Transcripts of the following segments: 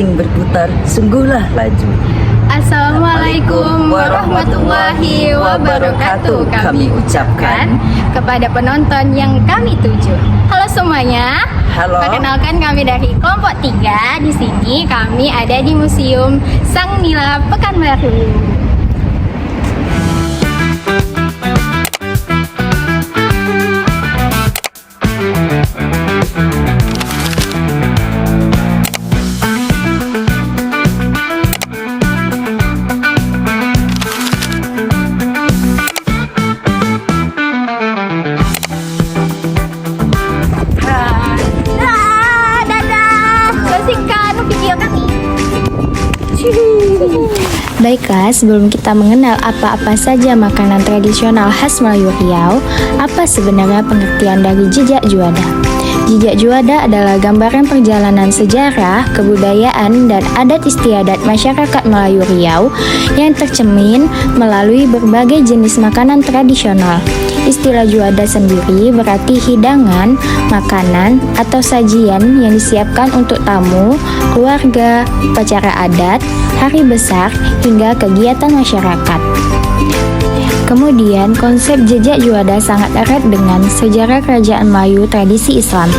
asing berputar, sungguhlah laju. Assalamualaikum warahmatullahi wabarakatuh. Kami ucapkan kepada penonton yang kami tuju. Halo semuanya. Halo. Perkenalkan, kami dari kelompok 3. Di sini kami ada di Museum Sang Nila Pekanbaru. Baiklah, sebelum kita mengenal apa-apa saja makanan tradisional khas Melayu Riau, apa sebenarnya pengertian dari jejak juada? Jejak juada adalah gambaran perjalanan sejarah, kebudayaan, dan adat istiadat masyarakat Melayu Riau yang tercermin melalui berbagai jenis makanan tradisional. Istilah juada sendiri berarti hidangan, makanan, atau sajian yang disiapkan untuk tamu, keluarga, upacara adat, hari besar, hingga kegiatan masyarakat. Kemudian, konsep jejak juada sangat erat dengan sejarah kerajaan Melayu tradisi Islam,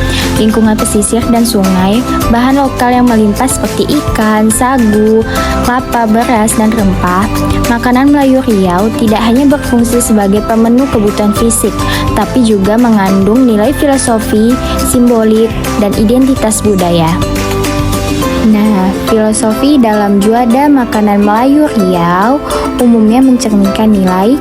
lingkungan pesisir dan sungai, bahan lokal yang melimpah seperti ikan, sagu, kelapa, beras, dan rempah. Makanan Melayu Riau tidak hanya berfungsi sebagai pemenuh kebutuhan fisik, tapi juga mengandung nilai filosofi, simbolik, dan identitas budaya. Nah, filosofi dalam juada makanan Melayu Riau umumnya mencerminkan nilai.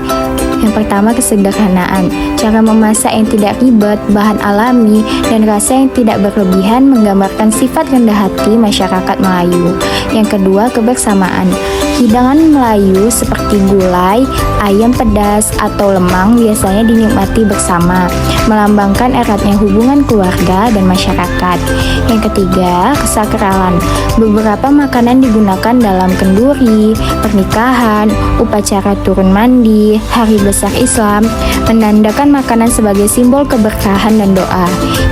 Yang pertama, kesederhanaan. Cara memasak yang tidak ribet, bahan alami, dan rasa yang tidak berlebihan menggambarkan sifat rendah hati masyarakat Melayu. Yang kedua, kebersamaan. Hidangan Melayu seperti gulai, ayam pedas, atau lemang biasanya dinikmati bersama, melambangkan eratnya hubungan keluarga dan masyarakat. Yang ketiga, kesakralan. Beberapa makanan digunakan dalam kenduri, pernikahan, upacara turun mandi, hari besar Islam, menandakan makanan sebagai simbol keberkahan dan doa.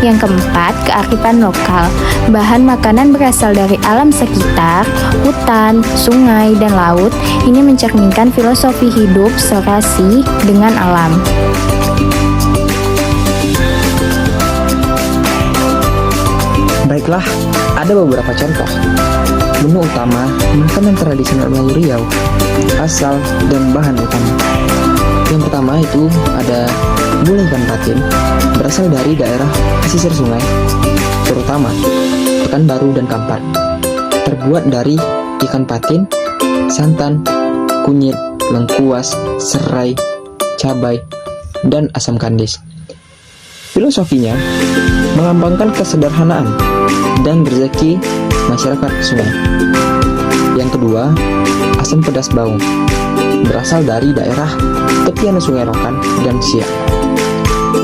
Yang keempat, kearifan lokal. Bahan makanan berasal dari alam sekitar, hutan, sungai, dan laut. Ini mencerminkan filosofi hidup serasi dengan alam. Baiklah, ada beberapa contoh menu utama makanan tradisional Melayu Riau, asal dan bahan utama. Yang pertama itu ada gulai ikan patin, berasal dari daerah pesisir sungai, terutama Pekanbaru dan Kampar. Terbuat dari ikan patin, santan, kunyit, lengkuas, serai, cabai, dan asam kandis. Filosofinya melambangkan kesederhanaan dan rezeki masyarakat sungai. Yang kedua, asam pedas baung, berasal dari daerah tepian Sungai Rokan dan Siak.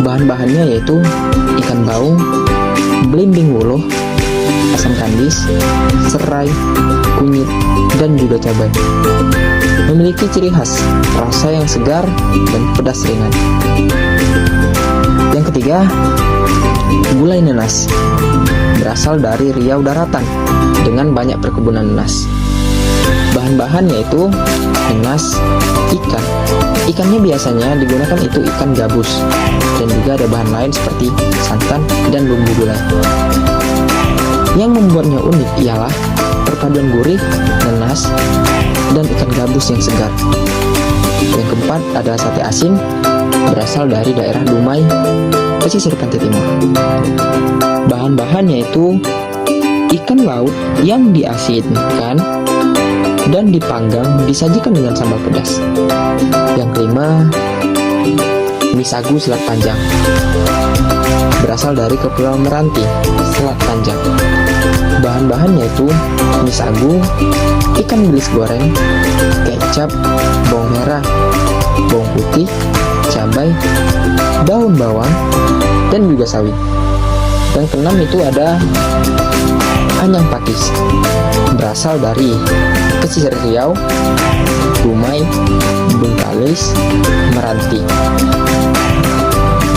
Bahan-bahannya yaitu ikan baung, belimbing wuluh, asam kandis, serai, kunyit, dan juga cabai. Memiliki ciri khas rasa yang segar dan pedas ringan. Yang ketiga, gulai nanas, berasal dari Riau Daratan dengan banyak perkebunan nanas. Bahan-bahan yaitu nanas, ikan. Ikannya biasanya digunakan itu ikan gabus, dan juga ada bahan lain seperti santan dan bumbu gulai. Yang membuatnya unik ialah perpaduan gurih, nanas, dan ikan gabus yang segar. Yang keempat adalah sate asin, berasal dari daerah Dumai, pesisir pantai timur. Bahan-bahannya itu ikan laut yang diasinkan dan dipanggang disajikan dengan sambal pedas. Yang kelima, mie sagu selat panjang, berasal dari Kepulauan Meranti, Selat Panjang. Bahan-bahannya itu mie sagu, ikan bilis goreng, kecap, bawang merah, bawang putih, cabai, daun bawang, dan juga sawi. Yang keenam itu ada anyang pakis, berasal dari pesisir Riau, Dumai, Bengkalis, Meranti.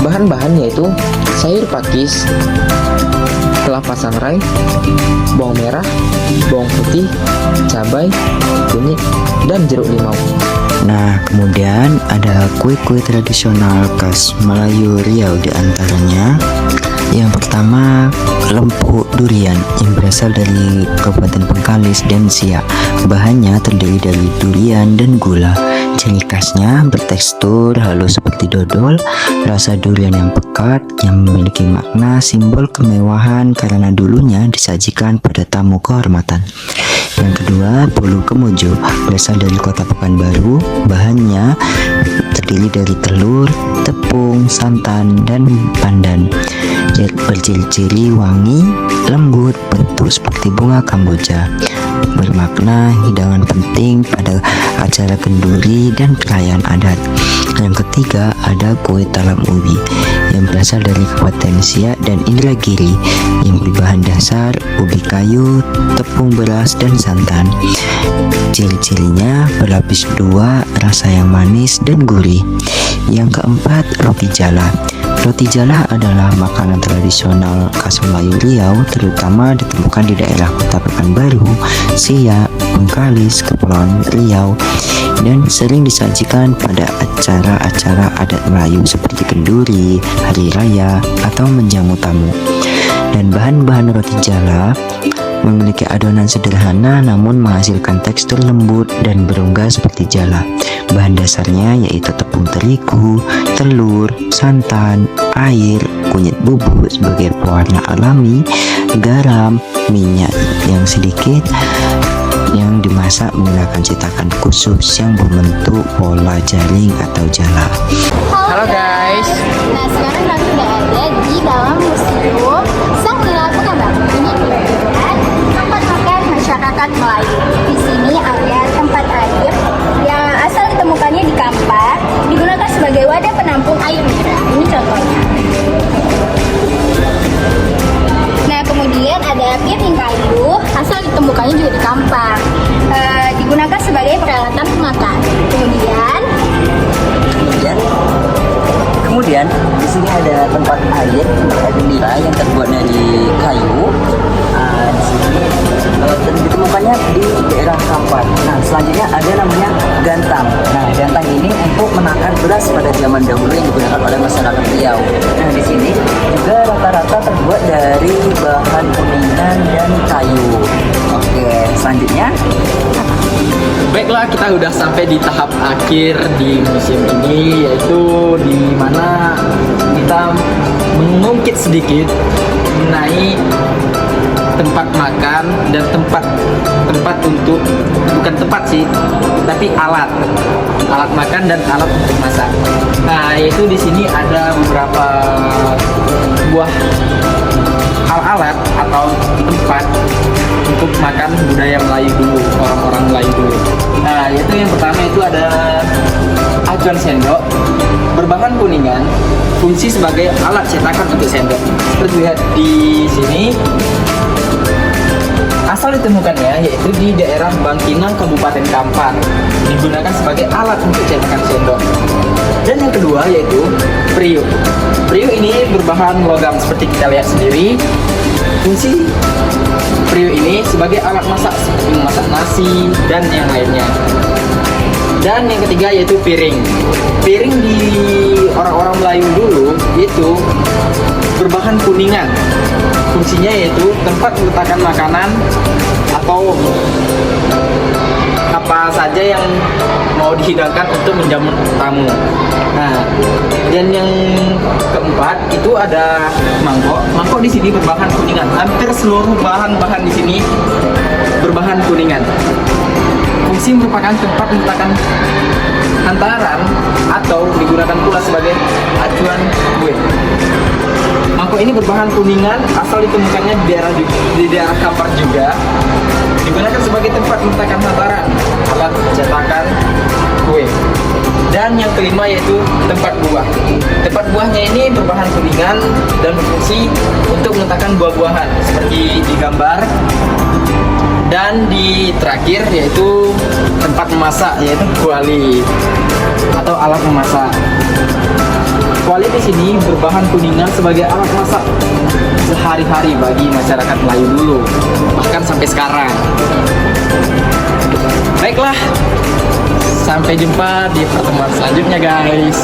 Bahan-bahannya itu sayur pakis, kelapa sangrai, bawang merah, bawang putih, cabai, kunyit, dan jeruk limau. Nah, kemudian ada kue-kue tradisional khas Melayu Riau, di antaranya yang pertama lempuk durian yang berasal dari Kabupaten Bengkalis dan Siak. Bahannya terdiri dari durian dan gula. Ciri khasnya bertekstur halus seperti dodol, rasa durian yang pekat yang memiliki makna simbol kemewahan karena dulunya disajikan pada tamu kehormatan. Yang kedua, bolu kemojo berasal dari kota Pekanbaru. Bahannya terdiri dari telur, tepung, santan, dan pandan. Berciri-ciri wangi, lembut, bentuk seperti bunga kamboja. Bermakna hidangan penting pada acara kenduri dan perayaan adat. Yang ketiga, ada kue talam ubi yang berasal dari Kabupaten Siak dan Indragiri, yang berbahan dasar ubi kayu, tepung beras, dan santan. Ciri-cirinya berlapis dua, rasa yang manis dan gurih. Yang keempat, roti jala. Roti jala adalah makanan tradisional khas Melayu Riau, terutama ditemukan di daerah Kota Pekanbaru, Siak, Bengkalis, Kepulauan Riau, dan sering disajikan pada acara-acara adat Melayu seperti kenduri, hari raya, atau menjamu tamu. Dan bahan-bahan roti jala memiliki adonan sederhana namun menghasilkan tekstur lembut dan berongga seperti jala. Bahan dasarnya yaitu tepung terigu, telur, santan, air, kunyit bubuk sebagai pewarna alami, garam, minyak yang sedikit yang dimasak menggunakan cetakan khusus yang berbentuk pola jaring atau jala. Halo guys. Nah, sekarang kami sudah ada di dalam museum Sang Nila Pekanbaru. Ini merupakan tempat makan masyarakat Melayu. Di sini ada tempat air yang asal ditemukannya di Kampar, digunakan sebagai wadah penampung air mineral. Ini contohnya. Nah, kemudian ada piring kayu, asal ditemukannya juga di Kampar, digunakan sebagai peralatan makan. Kemudian di sini ada tempat air nira yang terbuat dari kayu. Di sini ditemukannya di daerah Kampar. Nah, selanjutnya ada namanya gantang. Nah, gantang ini untuk menakar beras pada zaman dahulu yang digunakan oleh masyarakat Riau. Nah, di sini juga rata-rata terbuat dari bahan kuningan dan kayu. Oke, selanjutnya. Baiklah, kita udah sampai di tahap akhir di museum ini, yaitu di mana kita mengungkit sedikit mengenai tempat makan dan tempat untuk, bukan tempat sih, tapi alat makan dan alat untuk masak. Nah, yaitu di sini ada beberapa buah alat atau tempat untuk makan budaya Melayu dulu, orang-orang Melayu dulu. Nah, yaitu yang pertama itu ada acuan sendok berbahan kuningan, fungsi sebagai alat cetakan untuk sendok. Seperti lihat di sini, asal ditemukannya yaitu di daerah Bangkinang, Kabupaten Kampar, digunakan sebagai alat untuk cetakan sendok. Dan yang kedua yaitu periuk. Periuk ini berbahan logam seperti kita lihat sendiri. Fungsi periuk ini sebagai alat masak seperti memasak nasi dan yang lainnya. Dan yang ketiga yaitu piring. Piring di orang-orang Melayu dulu itu berbahan kuningan. Fungsinya yaitu tempat meletakkan makanan atau apa saja yang mau dihidangkan untuk menjamu tamu. Nah, dan yang keempat itu ada mangkok. Mangkok di sini berbahan kuningan. Hampir seluruh bahan-bahan di sini berbahan kuningan. Fungsi merupakan tempat meletakkan hantaran atau digunakan pula sebagai acuan kue. Mangkok ini berbahan kuningan, asal ditemukannya di daerah Kampar juga, digunakan sebagai tempat meletakkan hantaran, alat cetakan kue. Dan yang kelima yaitu tempat buah. Tempat buahnya ini berbahan kuningan dan berfungsi untuk meletakkan buah-buahan seperti di gambar. Dan di terakhir yaitu tempat memasak, yaitu kuali atau alat memasak. Kuali di sini berbahan kuningan sebagai alat masak sehari-hari bagi masyarakat Melayu dulu, bahkan sampai sekarang. Baiklah, sampai jumpa di pertemuan selanjutnya guys.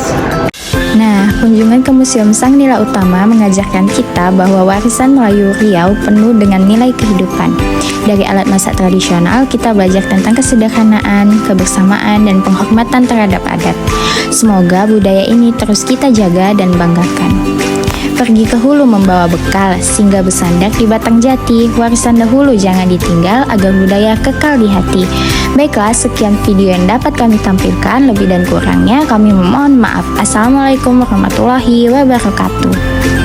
Nah, kunjungan ke Museum Sang Nila Utama mengajarkan kita bahwa warisan Melayu Riau penuh dengan nilai kehidupan. Dari alat masak tradisional, kita belajar tentang kesederhanaan, kebersamaan, dan penghormatan terhadap adat. Semoga budaya ini terus kita jaga dan banggakan. Pergi ke hulu membawa bekal, singgah bersandar di batang jati. Warisan dahulu jangan ditinggal agar budaya kekal di hati. Baiklah, sekian video yang dapat kami tampilkan. Lebih dan kurangnya kami memohon maaf. Assalamualaikum warahmatullahi wabarakatuh.